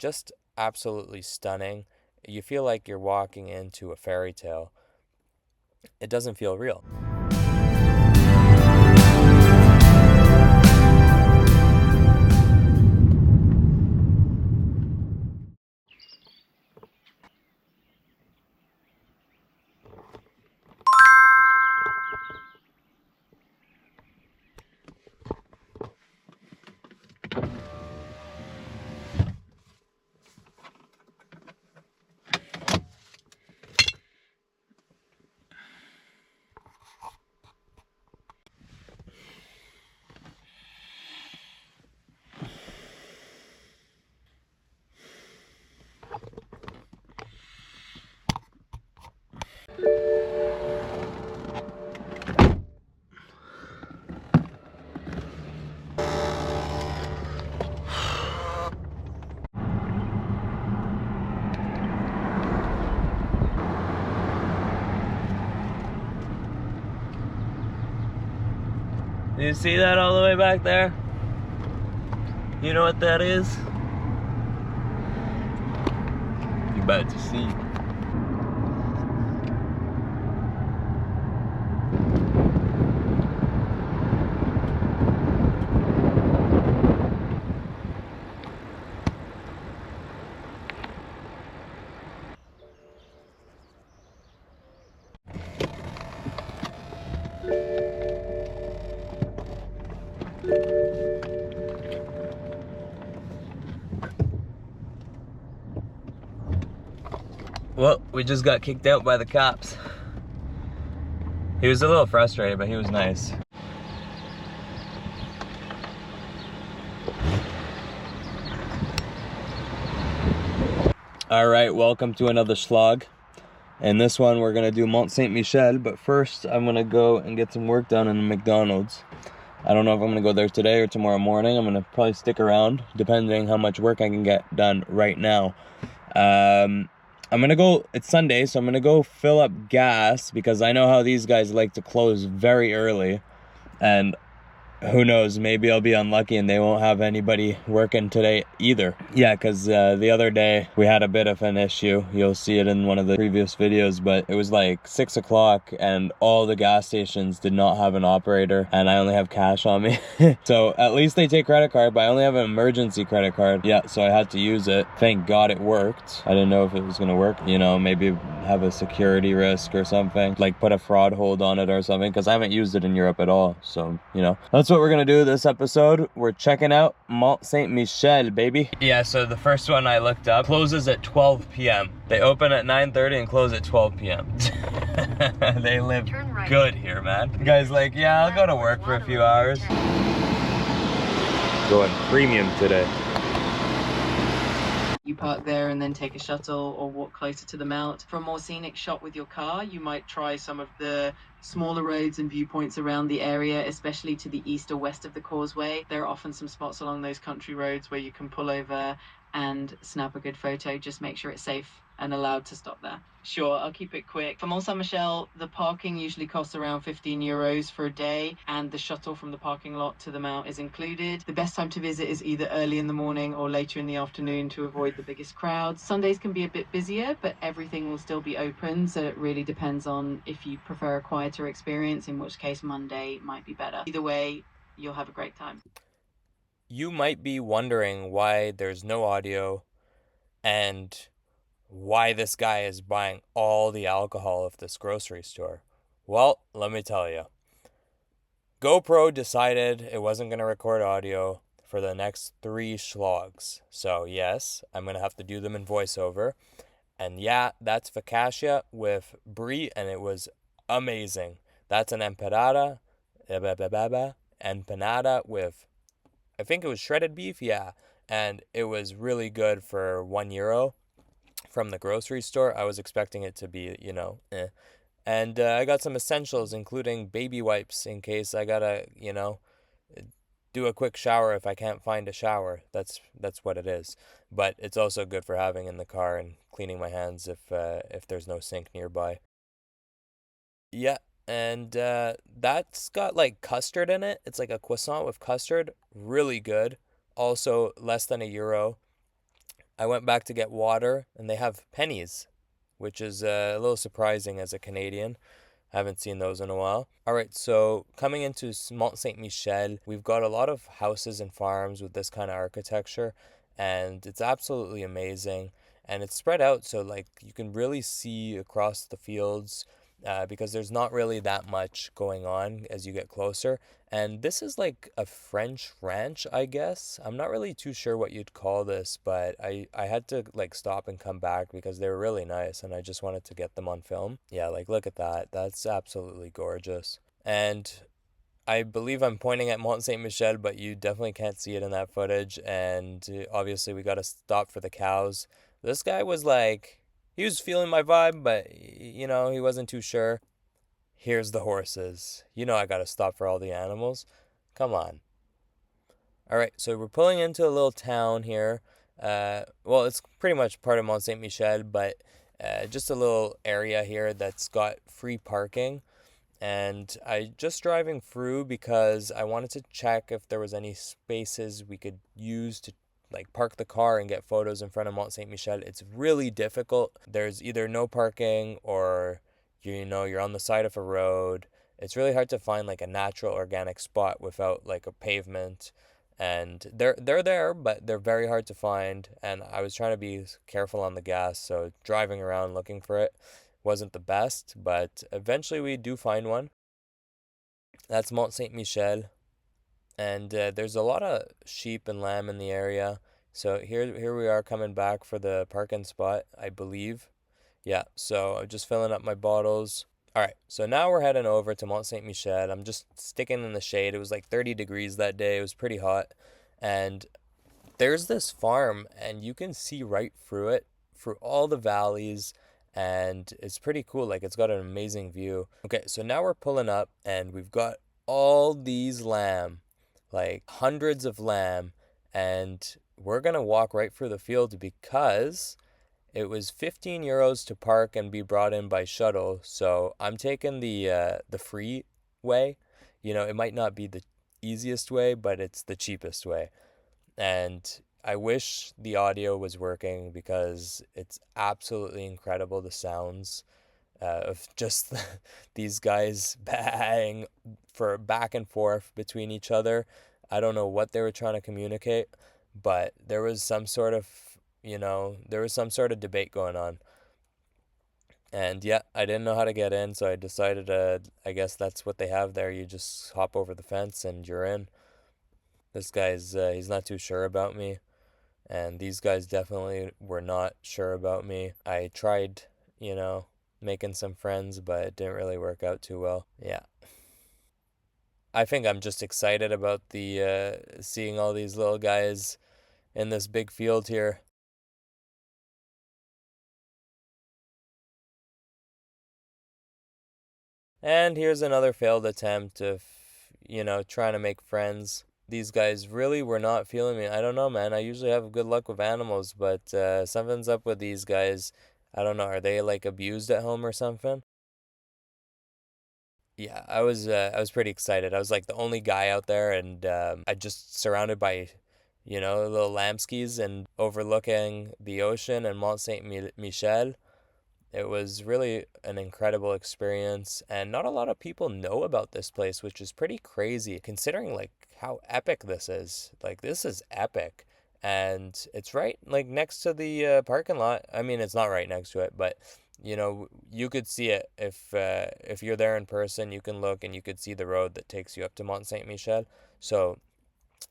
just absolutely stunning. You feel like you're walking into a fairy tale. It doesn't feel real. Do you see that all the way back there? You know what that is? You're about to see. Well, we just got kicked out by the cops. He was a little frustrated, but he was nice. Alright, welcome to another Shlog. In this one, we're gonna do Mont-Saint-Michel, but first, I'm gonna go and get some work done in the McDonald's. I don't know if I'm gonna go there today or tomorrow morning. I'm gonna probably stick around, depending how much work I can get done right now. I'm gonna go, it's Sunday, so I'm gonna go fill up gas because I know how these guys like to close very early. And who knows, maybe I'll be unlucky and they won't have anybody working today either. Yeah, because the other day we had a bit of an issue. You'll see it in one of the previous videos, but it was like 6 o'clock and all the gas stations did not have an operator and I only have cash on me. So at least they take credit card, but I only have an emergency credit card. Yeah, so I had to use it. Thank God it worked. I didn't know if it was gonna work. You know, maybe have a security risk or something, like put a fraud hold on it or something, because I haven't used it in Europe at all. So, you know, that's what we're gonna do this episode. We're checking out Mont-Saint-Michel, baby. Yeah, so the first one I looked up closes at 12 p.m. They open at 9:30 and close at 12 p.m. They live good here, man. The guy's like, yeah, I'll go to work for a few hours. Going premium today. You park there and then take a shuttle or walk closer to the mount. For a more scenic shot with your car, you might try some of the smaller roads and viewpoints around the area, especially to the east or west of the causeway. There are often some spots along those country roads where you can pull over and snap a good photo. Just make sure it's safe and allowed to stop there. Sure, I'll keep it quick. For Mont-Saint-Michel, the parking usually costs around 15 euros for a day, and the shuttle from the parking lot to the mount is included. The best time to visit is either early in the morning or later in the afternoon to avoid the biggest crowds. Sundays can be a bit busier, but everything will still be open, so it really depends on if you prefer a quieter experience, in which case Monday might be better. Either way, you'll have a great time. You might be wondering why there's no audio and why this guy is buying all the alcohol of this grocery store. Well, let me tell you. GoPro decided it wasn't going to record audio for the next 3 shlogs. So yes, I'm going to have to do them in voiceover. And yeah, that's focaccia with brie, and it was amazing. That's an empanada with, I think it was shredded beef, yeah. And it was really good for €1 from the grocery store. I was expecting it to be, eh. And I got some essentials, including baby wipes, in case I gotta, do a quick shower if I can't find a shower. That's what it is. But it's also good for having in the car and cleaning my hands if there's no sink nearby. Yeah, and that's got like custard in it. It's like a croissant with custard. Really good. Also less than €1. I went back to get water, and they have pennies, which is a little surprising as a Canadian. Haven't seen those in a while. All right, so coming into Mont-Saint-Michel, we've got a lot of houses and farms with this kind of architecture, and it's absolutely amazing. And it's spread out so like you can really see across the fields, because there's not really that much going on as you get closer. And this is like a French ranch, I guess. I'm not really too sure what you'd call this, but I had to like stop and come back because they were really nice and I just wanted to get them on film. Yeah, like look at that. That's absolutely gorgeous. And I believe I'm pointing at Mont Saint Michel, but you definitely can't see it in that footage. And obviously, we got to stop for the cows. This guy was like, he was feeling my vibe, but he wasn't too sure. Here's the horses. I got to stop for all the animals. Come on. All right, so we're pulling into a little town here. Well, it's pretty much part of Mont Saint Michel, but just a little area here that's got free parking. And I just driving through because I wanted to check if there was any spaces we could use to like park the car and get photos in front of Mont Saint Michel. It's really difficult. There's either no parking or you're on the side of a road. It's really hard to find like a natural organic spot without like a pavement. And they're there, but they're very hard to find. And I was trying to be careful on the gas, so driving around looking for it wasn't the best, but eventually we do find one. That's Mont Saint Michel, and there's a lot of sheep and lamb in the area. So here we are coming back for the parking spot, I believe. Yeah, so I'm just filling up my bottles. All right, so now we're heading over to Mont Saint Michel. I'm just sticking in the shade. It was like 30 degrees that day. It was pretty hot, and there's this farm, and you can see right through it, through all the valleys, and it's pretty cool. Like it's got an amazing view. Okay, so now we're pulling up, and we've got all these lamb, like hundreds of lamb, and we're gonna walk right through the field because it was 15 euros to park and be brought in by shuttle. So I'm taking the free way. It might not be the easiest way, but it's the cheapest way. And I wish the audio was working because it's absolutely incredible, the sounds of just these guys bang for back and forth between each other. I don't know what they were trying to communicate, but there was some sort of, debate going on. And yeah, I didn't know how to get in, so I decided I guess that's what they have there. You just hop over the fence and you're in. This guy's he's not too sure about me, and these guys definitely were not sure about me. I tried, making some friends, but it didn't really work out too well. Yeah. I think I'm just excited about the seeing all these little guys in this big field here. And here's another failed attempt of, trying to make friends. These guys really were not feeling me. I don't know, man. I usually have good luck with animals, but something's up with these guys. I don't know. Are they like abused at home or something? Yeah, I was pretty excited. I was like the only guy out there, and I just surrounded by, little lamskis and overlooking the ocean and Mont Saint Michel. It was really an incredible experience, and not a lot of people know about this place, which is pretty crazy considering like how epic this is. Like this is epic, and it's right like next to the parking lot. I mean, it's not right next to it, but you could see it if you're there in person. You can look and you could see the road that takes you up to Mont Saint Michel. So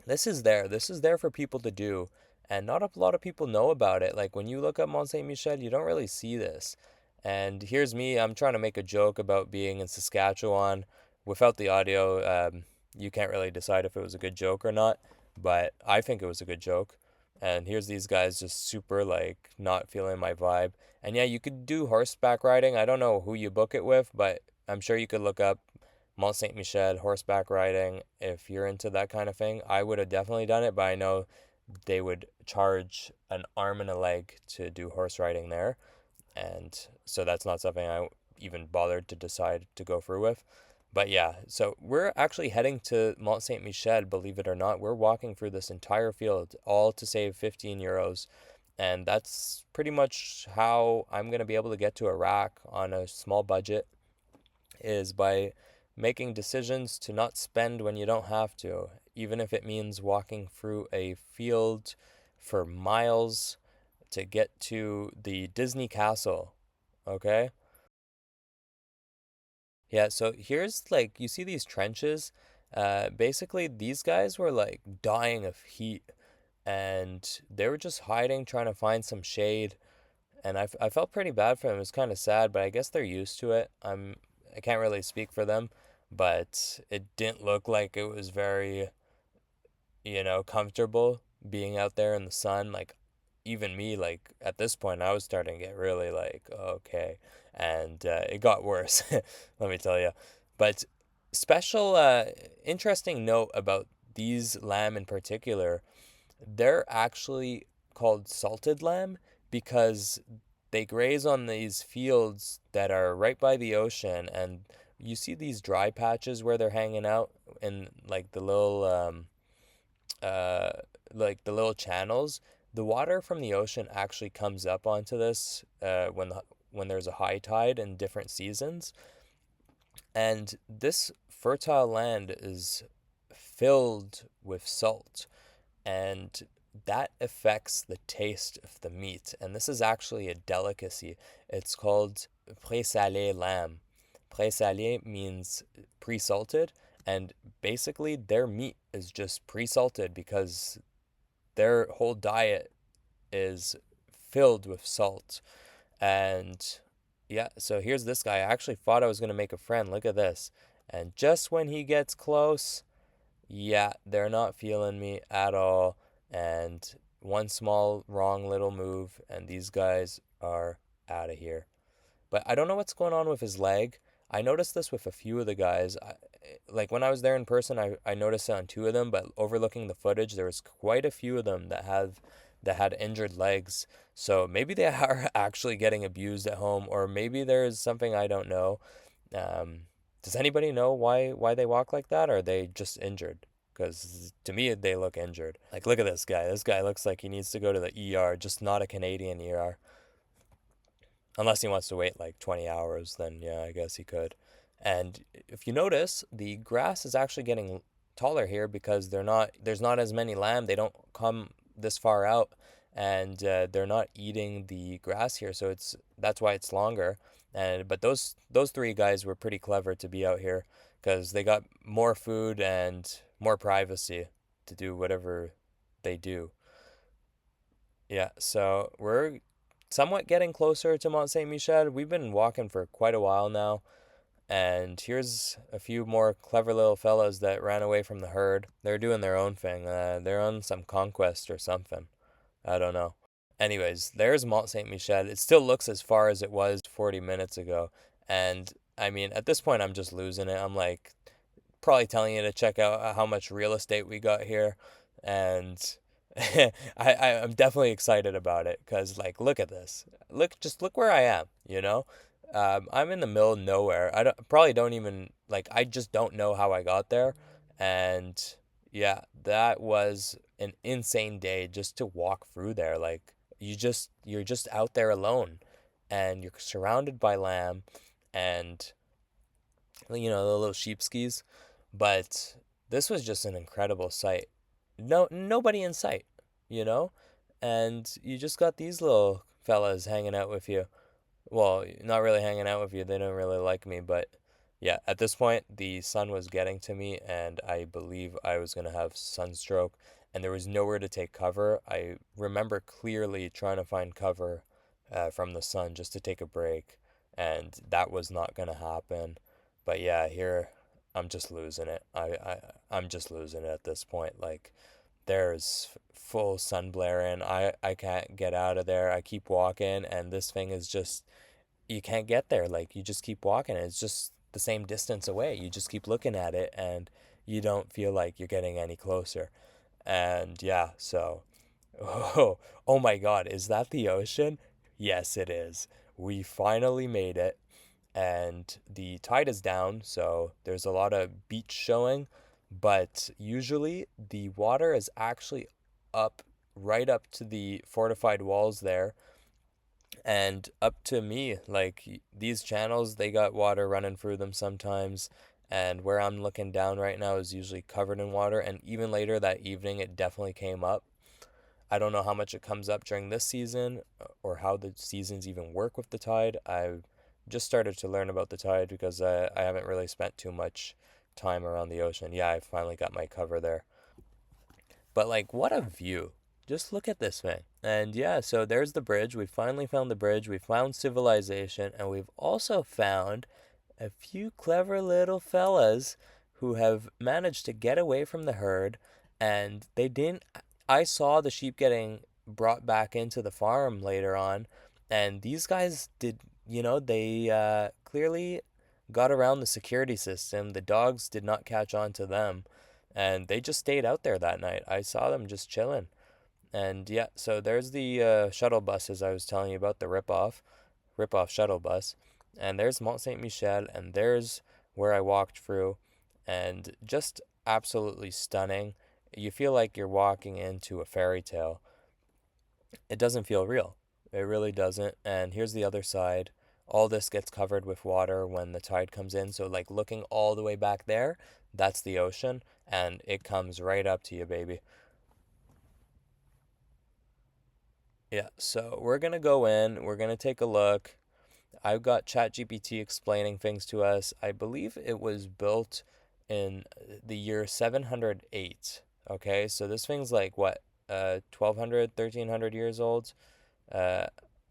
this is there. This is there for people to do. And not a lot of people know about it. Like when you look up Mont Saint Michel, you don't really see this. And here's me, I'm trying to make a joke about being in Saskatchewan. Without the audio, you can't really decide if it was a good joke or not. But I think it was a good joke. And here's these guys just super like not feeling my vibe. And yeah, you could do horseback riding. I don't know who you book it with, but I'm sure you could look up Mont Saint Michel horseback riding if you're into that kind of thing. I would have definitely done it, but I know they would charge an arm and a leg to do horse riding there. And so that's not something I even bothered to decide to go through with. But yeah, so we're actually heading to Mont Saint Michel, believe it or not. We're walking through this entire field, all to save 15 euros. And that's pretty much how I'm going to be able to get to Iraq on a small budget, is by making decisions to not spend when you don't have to, even if it means walking through a field for miles to get to the Disney castle. Okay? Yeah, so here's like, you see these trenches? Basically, these guys were like dying of heat and they were just hiding, trying to find some shade. And I felt pretty bad for them. It was kind of sad, but I guess they're used to it. I can't really speak for them, but it didn't look like it was very, comfortable being out there in the sun. Like, even me, like, at this point, I was starting to get really, like, okay. And it got worse, let me tell you. But special, interesting note about these lamb in particular, they're actually called salted lamb because they graze on these fields that are right by the ocean, and you see these dry patches where they're hanging out in like uh the little channels. The water from the ocean actually comes up onto this when there's a high tide in different seasons, and this fertile land is filled with salt, and that affects the taste of the meat. And this is actually a delicacy. It's called pré-salé lamb. Pré-salé means pre-salted, and basically their meat is just pre-salted because their whole diet is filled with salt. And yeah, so here's this guy. I actually thought I was going to make a friend. Look at this. And just when he gets close, yeah, they're not feeling me at all. And one small wrong little move, and these guys are out of here. But I don't know what's going on with his leg. I noticed this with a few of the guys. Like when I was there in person, I noticed it on two of them, but overlooking the footage, there was quite a few of them that had injured legs. So maybe they are actually getting abused at home, or maybe there's something I don't know. Um, does anybody know why they walk like that? Or are they just injured? Because to me, they look injured. Like, look at this guy. This guy looks like he needs to go to the ER, just not a Canadian ER. Unless he wants to wait like 20 hours, then yeah, I guess he could. And if you notice, the grass is actually getting taller here because there's not as many lamb. They don't come this far out, and they're not eating the grass here, so that's why it's longer. And but those three guys were pretty clever to be out here because they got more food and more privacy to do whatever they do. Yeah, so we're somewhat getting closer to Mont-Saint-Michel. We've been walking for quite a while now, and here's a few more clever little fellas that ran away from the herd. They're doing their own thing. They're on some conquest or something. I don't know. Anyways, there's Mont-Saint-Michel. It still looks as far as it was 40 minutes ago, and I mean, at this point, I'm just losing it. I'm like, probably telling you to check out how much real estate we got here, and I'm definitely excited about it because like look at this, look where I am, I'm in the middle of nowhere. Probably don't even like, I just don't know how I got there, and yeah, that was an insane day just to walk through there. Like you're just out there alone, and you're surrounded by lamb, and the little sheepskis. But this was just an incredible sight. Nobody in sight, you know? And you just got these little fellas hanging out with you. Well, not really hanging out with you. They don't really like me, but yeah, at this point, the sun was getting to me, and I believe I was going to have sunstroke, and there was nowhere to take cover. I remember clearly trying to find cover from the sun just to take a break, and that was not going to happen. But yeah, here I'm just losing it. I'm just losing it at this point. Like, there's full sun blaring. I can't get out of there. I keep walking, and this thing is just, you can't get there. Like, you just keep walking. It's just the same distance away. You just keep looking at it, and you don't feel like you're getting any closer. And yeah, so, oh my God, is that the ocean? Yes, it is. We finally made it, and the tide is down, so there's a lot of beach showing, but usually the water is actually up right up to the fortified walls there and up to me. Like these channels, they got water running through them sometimes. And where I'm looking down right now is usually covered in water. And even later that evening, it definitely came up. I don't know how much it comes up during this season or how the seasons even work with the tide. I've just started to learn about the tide because I haven't really spent too much time around the ocean. Yeah, I finally got my cover there. But like, what a view. Just look at this thing. And yeah, so there's the bridge. We finally found the bridge. We found civilization. And we've also found a few clever little fellas who have managed to get away from the herd. And they didn't. I saw the sheep getting brought back into the farm later on. And these guys did, they clearly got around the security system. The dogs did not catch on to them and they just stayed out there that night. I saw them just chilling. And yeah, so there's the shuttle buses I was telling you about, the rip-off shuttle bus. And there's Mont-Saint-Michel, and there's where I walked through, and just absolutely stunning. You feel like you're walking into a fairy tale. It doesn't feel real. It really doesn't. And here's the other side. All this gets covered with water when the tide comes in. So, like looking all the way back there, that's the ocean, and it comes right up to you, baby. Yeah, so we're gonna go in, we're gonna take a look. I've got ChatGPT explaining things to us. I believe it was built in the year 708. Okay, so this thing's like what, 1200, 1300 years old? Uh,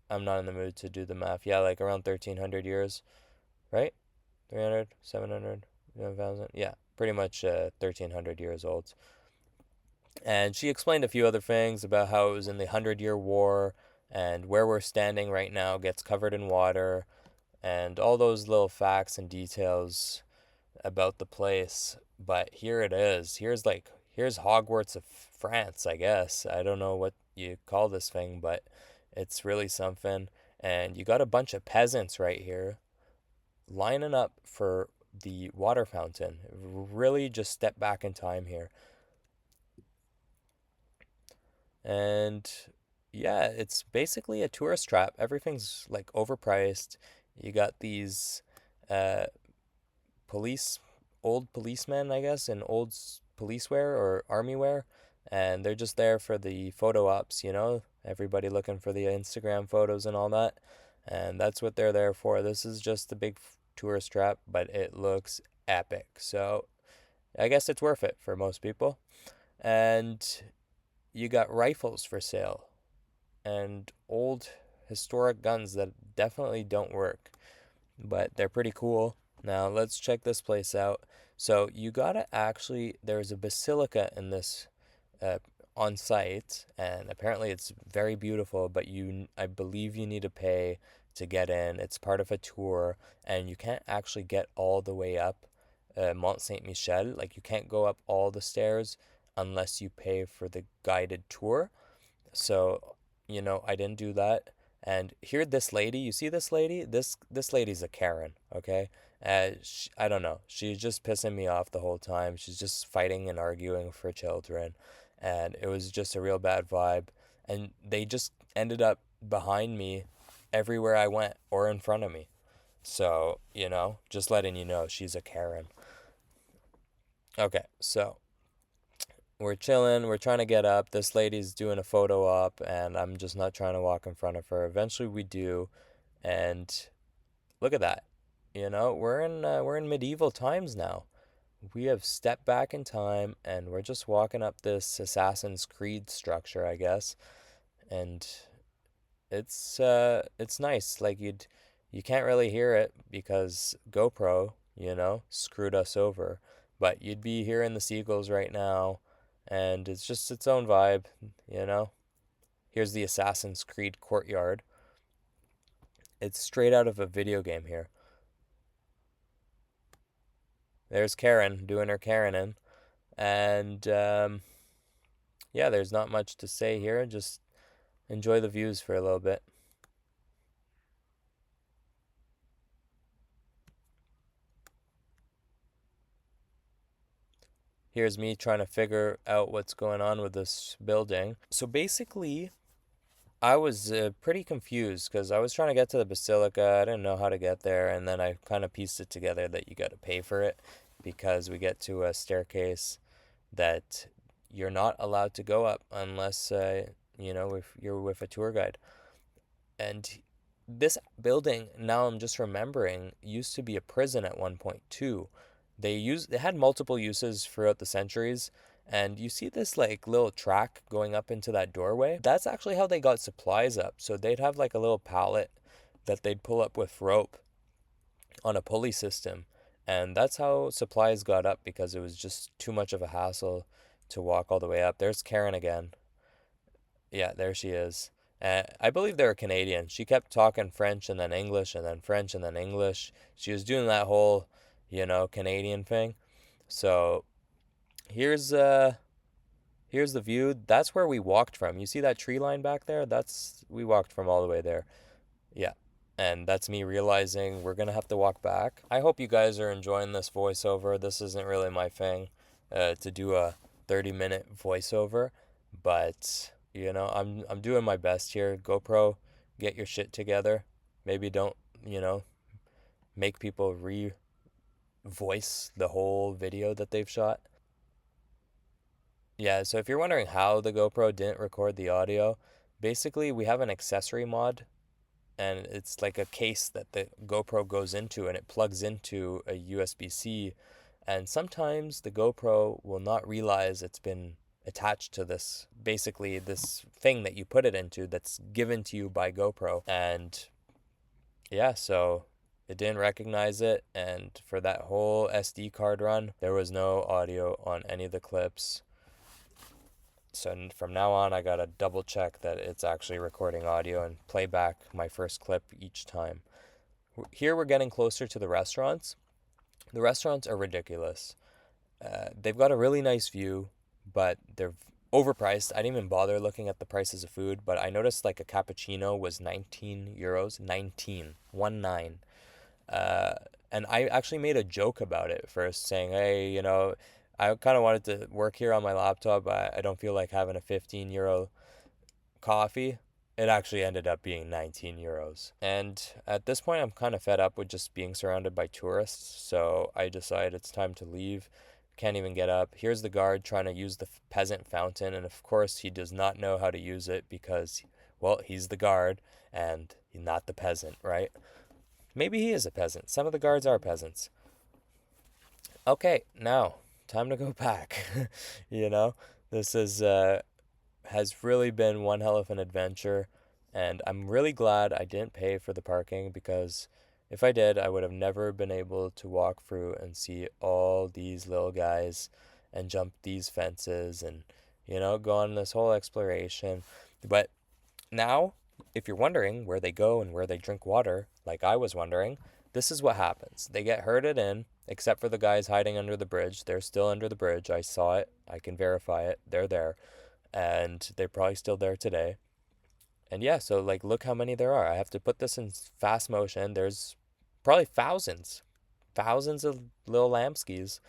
I'm not in the mood to do the math. Yeah, like around 1300 years, right? 300, 700, 1000. Yeah, pretty much 1300 years old. And she explained a few other things about how it was in the Hundred-Year War and where we're standing right now gets covered in water and all those little facts and details about the place. But here it is. Here's Hogwarts of France, I guess. I don't know what you call this thing, but it's really something. And you got a bunch of peasants right here lining up for the water fountain. Really just step back in time here. And yeah, it's basically a tourist trap. Everything's like overpriced. You got these uh, police, old policemen, I guess, in old police wear or army wear, and they're just there for the photo ops. Everybody looking for the Instagram photos and all that, and that's what they're there for. This is just a big tourist trap, but it looks epic. So I guess it's worth it for most people. And you got rifles for sale and old historic guns that definitely don't work, but they're pretty cool. Now let's check this place out. So you gotta actually, there's a basilica in this uh, on site, and apparently it's very beautiful. But I believe you need to pay to get in. It's part of a tour, and you can't actually get all the way up Mont Saint Michel. Like you can't go up all the stairs unless you pay for the guided tour. So, I didn't do that. And here, this lady, you see this lady? This lady's a Karen, okay? I don't know. She's just pissing me off the whole time. She's just fighting and arguing for children, and it was just a real bad vibe. And they just ended up behind me everywhere I went or in front of me. So, just letting you know, she's a Karen. Okay, so we're chilling, we're trying to get up. This lady's doing a photo op, and I'm just not trying to walk in front of her. Eventually, we do, and look at that. We're in medieval times now. We have stepped back in time, and we're just walking up this Assassin's Creed structure, I guess, and it's nice. Like you can't really hear it because GoPro, screwed us over, but you'd be hearing the seagulls right now, and it's just its own vibe, you know. Here's the Assassin's Creed courtyard. It's straight out of a video game here. There's Karen doing her Karenin, and yeah, there's not much to say here. Just enjoy the views for a little bit. Here's me trying to figure out what's going on with this building. So basically, I was pretty confused because I was trying to get to the basilica. I didn't know how to get there, and then I kind of pieced it together that you got to pay for it because we get to a staircase that you're not allowed to go up unless if you're with a tour guide. And this building, now I'm just remembering, used to be a prison at one point too. They had multiple uses throughout the centuries, and you see this like little track going up into that doorway. That's actually how they got supplies up. So they'd have like a little pallet that they'd pull up with rope on a pulley system. And that's how supplies got up because it was just too much of a hassle to walk all the way up. There's Karen again. Yeah, there she is. I believe they were Canadian. She kept talking French and then English and then French and then English. She was doing that whole, Canadian thing. So here's here's the view. That's where we walked from. You see that tree line back there? We walked from all the way there. Yeah. And that's me realizing we're gonna have to walk back. I hope you guys are enjoying this voiceover. This isn't really my thing, to do a 30-minute voiceover, but I'm doing my best here. GoPro, get your shit together. Maybe don't, make people re-voice the whole video that they've shot. Yeah, so if you're wondering how the GoPro didn't record the audio, basically we have an accessory mod, and it's like a case that the GoPro goes into, and it plugs into a USB-C, and sometimes the GoPro will not realize it's been attached to this, basically this thing that you put it into that's given to you by GoPro. And yeah, so it didn't recognize it, and for that whole SD card run, there was no audio on any of the clips. So from now on, I gotta double check that it's actually recording audio and play back my first clip each time. Here we're getting closer to the restaurants. The restaurants are ridiculous. They've got a really nice view, but they're overpriced. I didn't even bother looking at the prices of food, but I noticed like a cappuccino was 19 euros. 19. 1 9. And I actually made a joke about it first, saying, hey, I kind of wanted to work here on my laptop. I don't feel like having a 15 euro coffee. It actually ended up being 19 euros. And at this point, I'm kind of fed up with just being surrounded by tourists. So I decide it's time to leave. Can't even get up. Here's the guard trying to use the peasant fountain. And of course, he does not know how to use it because, well, he's the guard and not the peasant, right? Maybe he is a peasant. Some of the guards are peasants. Okay, now time to go back. This has really been one hell of an adventure, and I'm really glad I didn't pay for the parking because if I did, I would have never been able to walk through and see all these little guys and jump these fences and go on this whole exploration. But now, if you're wondering where they go and where they drink water, like I was wondering, this is what happens. They get herded in, except for the guys hiding under the bridge. They're still under the bridge. I saw it. I can verify it. They're there. And they're probably still there today. And yeah, so like look how many there are. I have to put this in fast motion. There's probably thousands of little lamskis.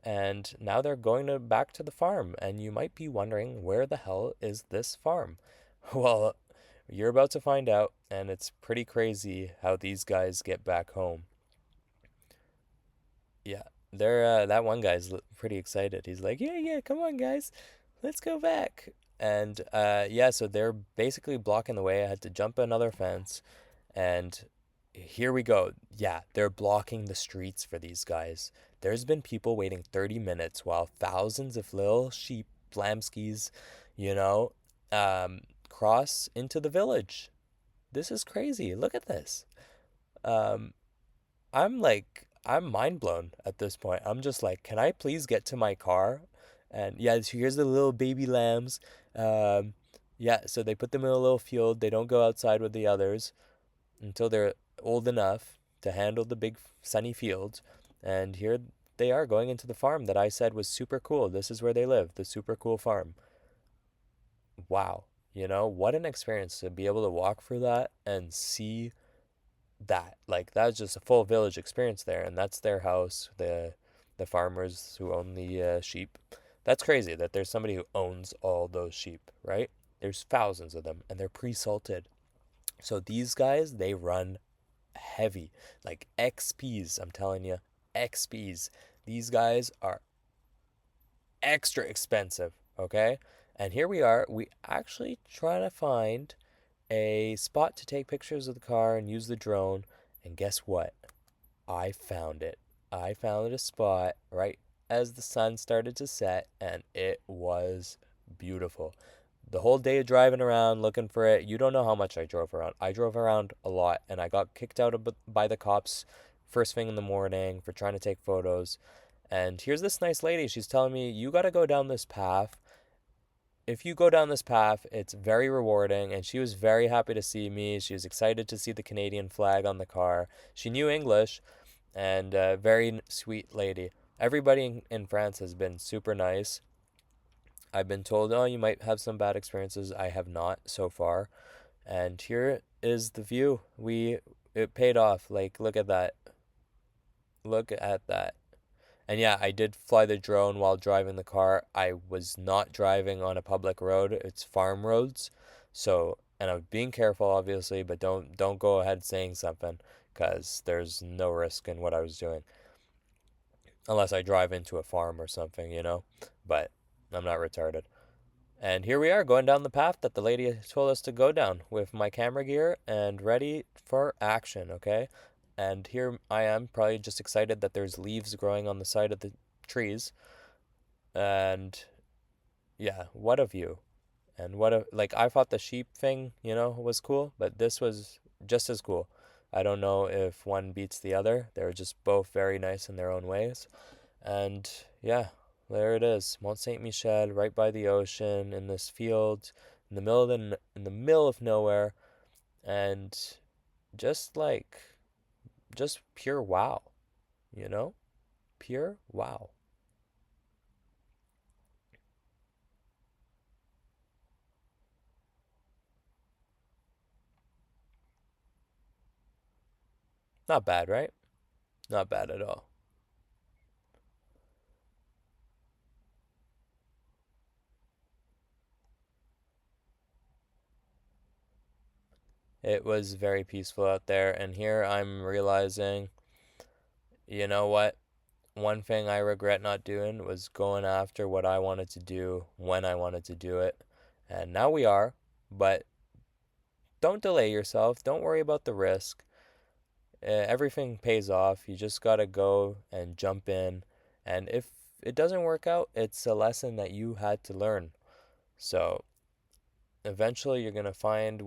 And now they're going back to the farm. And you might be wondering, where the hell is this farm? Well, you're about to find out, and it's pretty crazy how these guys get back home. Yeah, that one guy's pretty excited. He's like, yeah, come on, guys, let's go back. And yeah, so they're basically blocking the way. I had to jump another fence, and here we go. Yeah, they're blocking the streets for these guys. There's been people waiting 30 minutes while thousands of little sheep, lamskis, you know, cross into the village. This is crazy. Look at this. Um, I'm mind blown at this point. I'm just like, can I please get to my car? And yeah, so here's the little baby lambs. Um, yeah, so they put them in a little field. They don't go outside with the others until they're old enough to handle the big sunny fields. And here they are going into the farm that I said was super cool. This is where they live, the super cool farm. Wow. What an experience to be able to walk through that and see that. Like, that's just a full village experience there. And that's their house. the farmers who own the sheep. That's crazy that there's somebody who owns all those sheep, right? There's thousands of them, and they're pre-salted. So these guys, they run heavy, like XPs. I'm telling you, XPs. These guys are extra expensive, okay? And here we are. We actually trying to find a spot to take pictures of the car and use the drone. And guess what? I found it. I found a spot right as the sun started to set, and it was beautiful. The whole day of driving around looking for it, you don't know how much I drove around. I drove around a lot, and I got kicked out by the cops first thing in the morning for trying to take photos. And here's this nice lady. She's telling me, you got to go down this path. If you go down this path, it's very rewarding. And she was very happy to see me. She was excited to see the Canadian flag on the car. She knew English, and a very sweet lady. Everybody in France has been super nice. I've been told, oh, you might have some bad experiences. I have not so far. And here is the view. It paid off. Like, look at that. Look at that. And yeah, I did fly the drone while driving the car. I was not driving on a public road. It's farm roads. So, and I'm being careful obviously, but don't go ahead saying something cuz there's no risk in what I was doing. Unless I drive into a farm or something, you know? But I'm not retarded. And here we are going down the path that the lady told us to go down with my camera gear and ready for action, okay? And here I am, probably just excited that there's leaves growing on the side of the trees. And yeah, what a view. And like, I thought the sheep thing, was cool, but this was just as cool. I don't know if one beats the other. They're just both very nice in their own ways. And yeah, there it is, Mont-Saint-Michel, right by the ocean, in this field, in the middle of nowhere, and just like, just pure wow, you know, pure wow. Not bad, right? Not bad at all. It was very peaceful out there, and here I'm realizing, you know what? One thing I regret not doing was going after what I wanted to do when I wanted to do it. And now we are, but don't delay yourself. Don't worry about the risk. Everything pays off. You just got to go and jump in. And if it doesn't work out, it's a lesson that you had to learn. So eventually you're going to find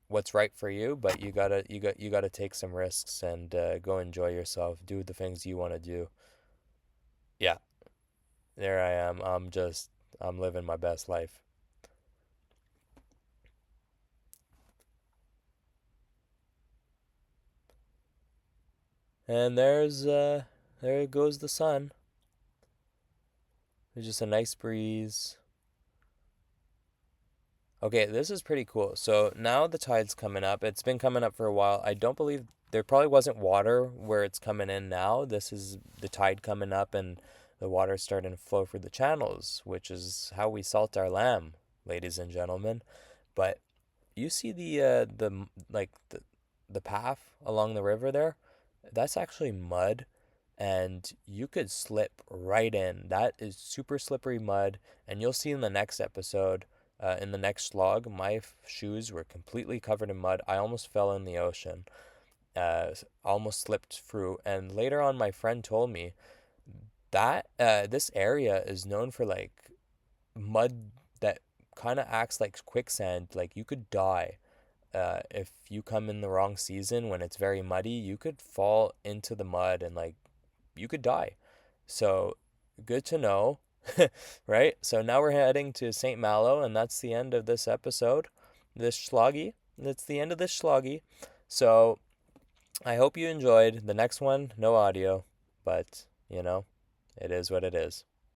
what's right for you, but you gotta take some risks and go enjoy yourself. Do the things you want to do. Yeah, there I am. I'm living my best life. And there goes the sun. There's just a nice breeze. Okay, this is pretty cool. So now the tide's coming up. It's been coming up for a while. I don't believe there probably wasn't water where it's coming in now. This is the tide coming up and the water's starting to flow through the channels, which is how we salt our lamb, ladies and gentlemen. But you see the path along the river there? That's actually mud, and you could slip right in. That is super slippery mud, and you'll see in the next episode, in the next slog, my shoes were completely covered in mud. I almost fell in the ocean, almost slipped through. And later on, my friend told me that this area is known for like mud that kind of acts like quicksand. Like you could die if you come in the wrong season when it's very muddy. You could fall into the mud and like you could die. So good to know, right? So now we're heading to Saint-Malo, and that's the end of this episode. This Shloggy. That's the end of this Shloggy. So I hope you enjoyed. The next one, no audio, but it is what it is.